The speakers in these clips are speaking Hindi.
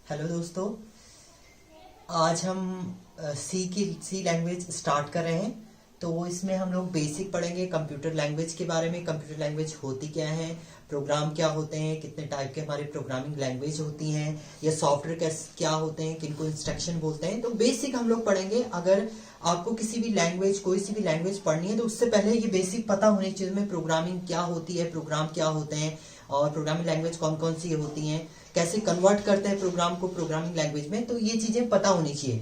हेलो दोस्तों, आज हम सी लैंग्वेज स्टार्ट कर रहे हैं। तो इसमें हम लोग बेसिक पढ़ेंगे कंप्यूटर लैंग्वेज के बारे में। कंप्यूटर लैंग्वेज होती क्या है, प्रोग्राम क्या होते हैं, कितने टाइप के हमारे प्रोग्रामिंग लैंग्वेज होती हैं, या सॉफ्टवेयर क्या होते हैं, किनको इंस्ट्रक्शन बोलते हैं। तो बेसिक हम लोग पढ़ेंगे। अगर आपको किसी भी लैंग्वेज कोई सी भी लैंग्वेज पढ़नी है तो उससे पहले ये बेसिक पता होनी चाहिए में प्रोग्रामिंग क्या होती है, प्रोग्राम क्या होते हैं, और प्रोग्रामिंग लैंग्वेज कौन कौन सी होती हैं, कैसे कन्वर्ट करते हैं प्रोग्राम को प्रोग्रामिंग लैंग्वेज में। तो ये चीजें पता होनी चाहिए।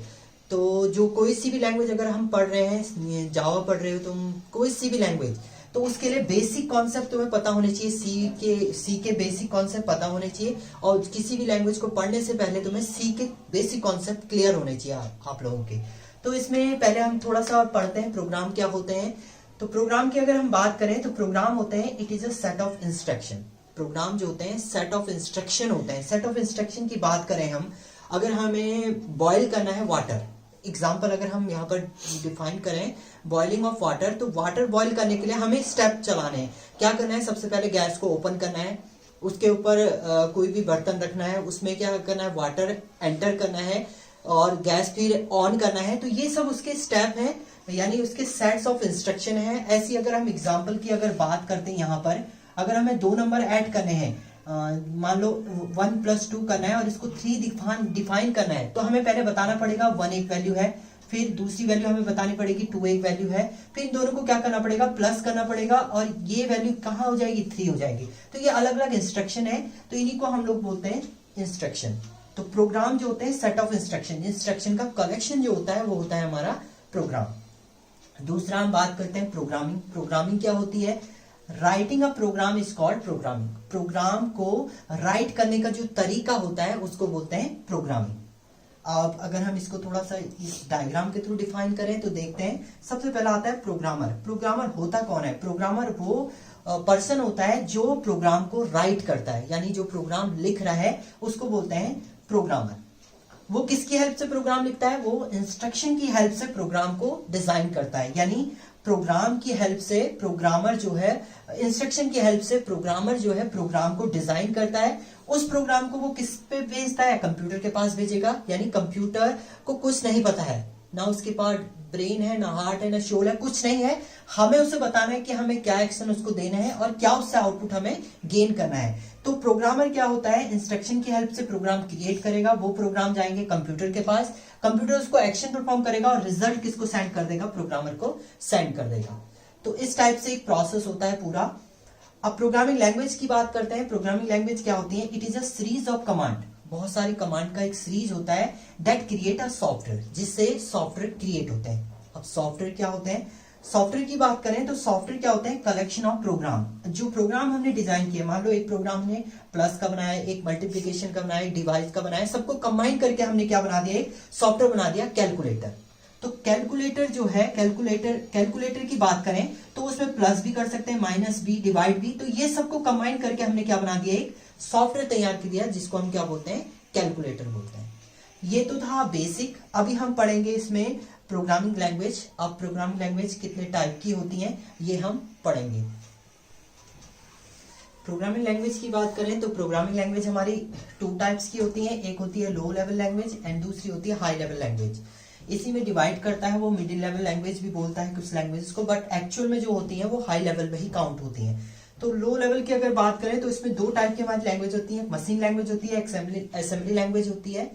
तो जो कोई सी भी लैंग्वेज अगर हम पढ़ रहे हैं, जावा पढ़ रहे हो तुम, कोई सी भी लैंग्वेज, तो उसके लिए बेसिक कॉन्सेप्ट तुम्हें पता होने चाहिए। सी के बेसिक कॉन्सेप्ट पता होने चाहिए। और किसी भी लैंग्वेज को पढ़ने से पहले तुम्हें सी के बेसिक कॉन्सेप्ट क्लियर होने चाहिए आप लोगों के। तो इसमें पहले हम थोड़ा सा पढ़ते हैं प्रोग्राम क्या होते हैं। तो प्रोग्राम की अगर हम बात करें तो प्रोग्राम होते हैं, it is a set of instruction. Programme जो होते हैं सेट ऑफ इंस्ट्रक्शन होते हैं। सेट ऑफ इंस्ट्रक्शन की बात करें हम, अगर हमें बॉयल करना है वाटर, एग्जाम्पल अगर हम यहाँ पर डिफाइन करें बॉइलिंग ऑफ वाटर, तो वाटर बॉईल करने के लिए हमें स्टेप चलाने हैं। क्या करना है, सबसे पहले गैस को ओपन करना है, उसके ऊपर कोई भी बर्तन रखना है, उसमें क्या करना है, वाटर एंटर करना है, और गैस फिर ऑन करना है। तो ये सब उसके स्टेप हैं, यानी उसके सेट्स ऑफ इंस्ट्रक्शन है। ऐसी अगर हम एग्जाम्पल की अगर बात करते हैं, यहाँ पर अगर हमें 2 नंबर ऐड करने हैं, मान लो 1+2 करना है और इसको 3 डिफाइन करना है, तो हमें पहले बताना पड़ेगा 1 एक वैल्यू है, फिर दूसरी वैल्यू हमें बतानी पड़ेगी 2 एक वैल्यू है, फिर इन दोनों को क्या करना पड़ेगा, प्लस करना पड़ेगा, और ये वैल्यू कहाँ हो जाएगी, 3 हो जाएगी। तो ये अलग अलग इंस्ट्रक्शन है, तो इन्हीं को हम लोग बोलते हैं इंस्ट्रक्शन। तो प्रोग्राम जो होते हैं सेट ऑफ इंस्ट्रक्शन, इंस्ट्रक्शन का कलेक्शन जो होता है वो होता है हमारा प्रोग्राम। दूसरा हम बात करते हैं प्रोग्रामिंग। प्रोग्रामिंग क्या होती है, writing a programme is called programming. Programme को राइट करने का जो तरीका होता है उसको बोलते हैं प्रोग्रामिंग। अब अगर हम इसको थोड़ा सा इस डायग्राम के थ्रू डिफाइन करें तो देखते हैं, सबसे पहला आता है प्रोग्रामर। प्रोग्रामर होता कौन है, प्रोग्रामर वो पर्सन होता है जो प्रोग्राम को राइट करता है, यानी जो प्रोग्राम लिख रहा है उसको बोलते हैं प्रोग्रामर। वो किसकी हेल्प से प्रोग्राम लिखता है, वो इंस्ट्रक्शन की हेल्प से प्रोग्राम को डिजाइन करता है। यानी प्रोग्राम की हेल्प से प्रोग्रामर जो है, इंस्ट्रक्शन की हेल्प से प्रोग्रामर जो है प्रोग्राम को डिजाइन करता है। उस प्रोग्राम को वो किस पे भेजता है, कंप्यूटर के पास भेजेगा। यानी कंप्यूटर को कुछ नहीं पता है, ना उसके पास ब्रेन है, ना हार्ट है, ना सोल है, कुछ नहीं है। हमें उसे बताना है कि हमें क्या एक्शन उसको देना है और क्या उससे आउटपुट हमें गेन करना है। तो प्रोग्रामर क्या होता है, इंस्ट्रक्शन की हेल्प से प्रोग्राम क्रिएट करेगा, वो प्रोग्राम जाएंगे कंप्यूटर के पास, कंप्यूटर उसको एक्शन परफॉर्म करेगा और रिजल्ट किसको सेंड कर देगा, प्रोग्रामर को सेंड कर देगा। तो इस टाइप से एक प्रोसेस होता है पूरा। अब प्रोग्रामिंग लैंग्वेज की बात करते हैं। प्रोग्रामिंग लैंग्वेज क्या होती है, it is a series of command. बहुत सारी कमांड का एक सीरीज होता है दैट क्रिएट अ सॉफ्टवेयर, जिससे सॉफ्टवेयर क्रिएट होते हैं। अब सॉफ्टवेयर क्या होते हैं, सॉफ्टवेयर की बात करें तो सॉफ्टवेयर क्या होते हैं, कलेक्शन ऑफ प्रोग्राम। जो प्रोग्राम हमने डिजाइन किया, मान लो एक प्रोग्राम हमने प्लस का बनाया, एक मल्टीप्लीकेशन का बनाया, एक डिवाइस का बनाया, सबको कंबाइन करके हमने क्या बना दिया, एक सॉफ्टवेयर बना दिया, कैलकुलेटर। तो कैलकुलेटर जो है, कैलकुलेटर की बात करें तो उसमें प्लस भी कर सकते हैं, माइनस भी, डिवाइड भी। तो ये सबको कंबाइन करके हमने क्या बना दिया, एक सॉफ्टवेयर तैयार कर दिया, जिसको हम क्या बोलते हैं, कैलकुलेटर बोलते हैं। ये तो था बेसिक। अभी हम पढ़ेंगे इसमें प्रोग्रामिंग लैंग्वेज। अब प्रोग्रामिंग लैंग्वेज कितने टाइप की होती हैं ये हम पढ़ेंगे। प्रोग्रामिंग लैंग्वेज की बात करें तो प्रोग्रामिंग लैंग्वेज हमारी 2 टाइप्स की होती है, एक होती है लो लेवल लैंग्वेज एंड दूसरी होती है हाई लेवल लैंग्वेज। इसी में डिवाइड करता है वो मिडिल लेवल लैंग्वेज भी बोलता है कुछ लैंग्वेज को, बट एक्चुअल में जो होती है वो हाई लेवल में ही काउंट होती है। तो लो लेवल की अगर बात करें तो इसमें 2 टाइप की हमारी लैंग्वेज होती है, मशीन लैंग्वेज होती है, असेंबली लैंग्वेज होती है।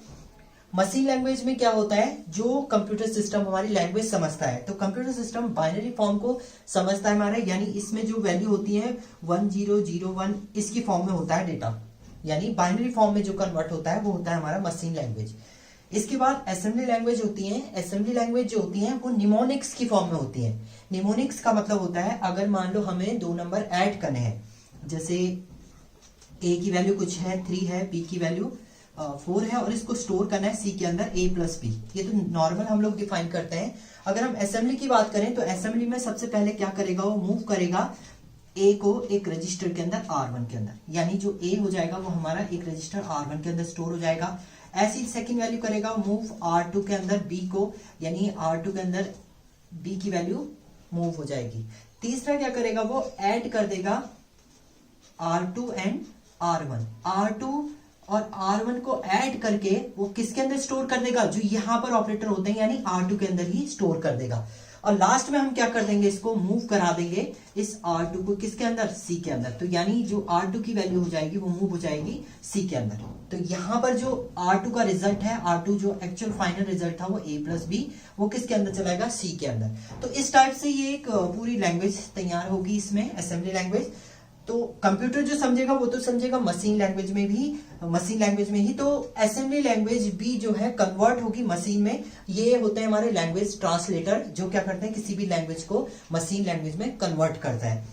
मशीन लैंग्वेज में क्या होता है, जो कंप्यूटर सिस्टम हमारी लैंग्वेज समझता है, तो कंप्यूटर सिस्टम बाइनरी फॉर्म को समझता है हमारा, यानी इसमें जो वैल्यू होती है 1001 इसकी फॉर्म में होता है डेटा, यानी बाइनरी फॉर्म में जो कन्वर्ट होता है वो होता है हमारा मशीन लैंग्वेज। इसके बाद असेंबली लैंग्वेज होती है। असेंबली लैंग्वेज जो होती है वो निमोनिक्स की फॉर्म में होती है। निमोनिक्स का मतलब होता है, अगर मान लो हमें 2 नंबर ऐड करने हैं, जैसे ए की वैल्यू कुछ है 3 है, बी की वैल्यू 4 है, और इसको स्टोर करना है सी के अंदर a+b। ये तो नॉर्मल हम लोग डिफाइन करते हैं। अगर हम असेंबली की बात करें तो असेंबली में सबसे पहले क्या करेगा, वो मूव करेगा a को एक रजिस्टर के अंदर R1 के अंदर, यानी जो a हो जाएगा वो हमारा एक रजिस्टर R1 के अंदर स्टोर हो जाएगा। ऐसी सेकंड वैल्यू करेगा मूव R2 के अंदर b को, यानी R2 के अंदर b की वैल्यू मूव हो जाएगी। तीसरा क्या करेगा, वो ऐड कर देगा R2 एंड R1। R2 और R1 को ऐड करके वो किसके अंदर स्टोर कर देगा, जो यहां पर ऑपरेटर होते हैं यानी R2 के अंदर ही स्टोर कर देगा। और लास्ट में हम क्या कर देंगे, इसको मूव करा देंगे इस R2 को किसके अंदर, C के अंदर। तो यानी जो R2 की वैल्यू हो जाएगी वो मूव हो जाएगी C के अंदर। तो यहां पर जो R2 का रिजल्ट है, R2 जो एक्चुअल फाइनल रिजल्ट था वो A+B, वो किसके अंदर चलाएगा, C के अंदर। तो इस टाइप से ये एक पूरी लैंग्वेज तैयार होगी इसमें, असेंबली लैंग्वेज। तो कंप्यूटर जो समझेगा वो तो समझेगा मशीन लैंग्वेज में भी, मशीन लैंग्वेज में ही। तो असेंबली लैंग्वेज भी जो है कन्वर्ट होगी मशीन में। ये होते हैं हमारे लैंग्वेज ट्रांसलेटर, जो क्या करते हैं किसी भी लैंग्वेज को मशीन लैंग्वेज में कन्वर्ट करता है।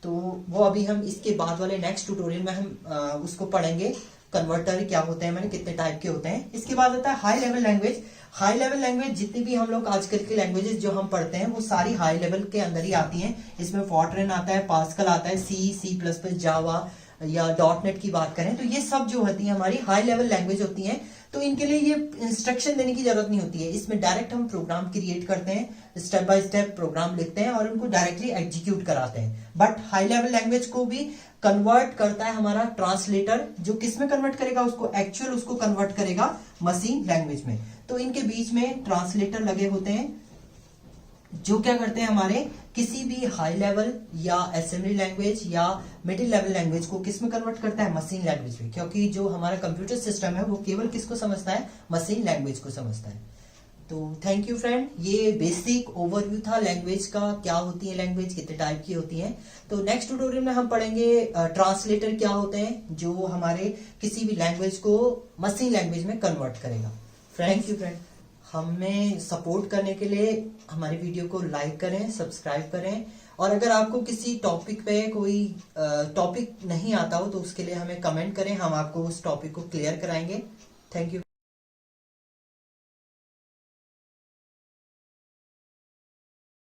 तो वो अभी हम इसके बाद वाले नेक्स्ट ट्यूटोरियल में हम उसको पढ़ेंगे, कन्वर्टर क्या होते हैं, मैंने कितने टाइप के होते हैं। इसके बाद आता है high level language. High level language जितनी भी हम लोग आजकल की लैंग्वेजेस जो हम पढ़ते हैं वो सारी हाई लेवल के अंदर ही आती हैं। इसमें फॉर्ट्रेन आता है, पास्कल आता है, C++, जावा या .NET की बात करें तो ये सब जो होती है हमारी हाई लेवल लैंग्वेज होती हैं। तो इनके लिए ये इंस्ट्रक्शन देने की जरूरत नहीं होती है, इसमें डायरेक्ट हम प्रोग्राम क्रिएट करते हैं, स्टेप बाय स्टेप प्रोग्राम लिखते हैं और उनको डायरेक्टली एग्जीक्यूट कराते हैं। बट हाई लेवल लैंग्वेज को भी कन्वर्ट करता है हमारा ट्रांसलेटर, जो किस में कन्वर्ट करेगा, उसको एक्चुअल उसको कन्वर्ट करेगा मशीन लैंग्वेज में। तो इनके बीच में ट्रांसलेटर लगे होते हैं जो क्या करते हैं हमारे किसी भी हाई लेवल या असेंबली लैंग्वेज या मिडिल लेवल लैंग्वेज को किस में कन्वर्ट करता है, मशीन लैंग्वेज में। क्योंकि जो हमारा कंप्यूटर सिस्टम है वो केवल किसको समझता है, मशीन लैंग्वेज को समझता है। तो थैंक यू फ्रेंड, ये बेसिक ओवरव्यू था लैंग्वेज का, क्या होती है लैंग्वेज, कितने टाइप की होती है। तो नेक्स्ट ट्यूटोरियल में हम पढ़ेंगे ट्रांसलेटर क्या होते हैं, जो हमारे किसी भी लैंग्वेज को मशीन लैंग्वेज में कन्वर्ट करेगा। थैंक यू फ्रेंड, हमें सपोर्ट करने के लिए हमारी वीडियो को लाइक करें, सब्सक्राइब करें, और अगर आपको किसी टॉपिक पे कोई टॉपिक नहीं आता हो तो उसके लिए हमें कमेंट करें, हम आपको उस टॉपिक को क्लियर कराएंगे। Thank you.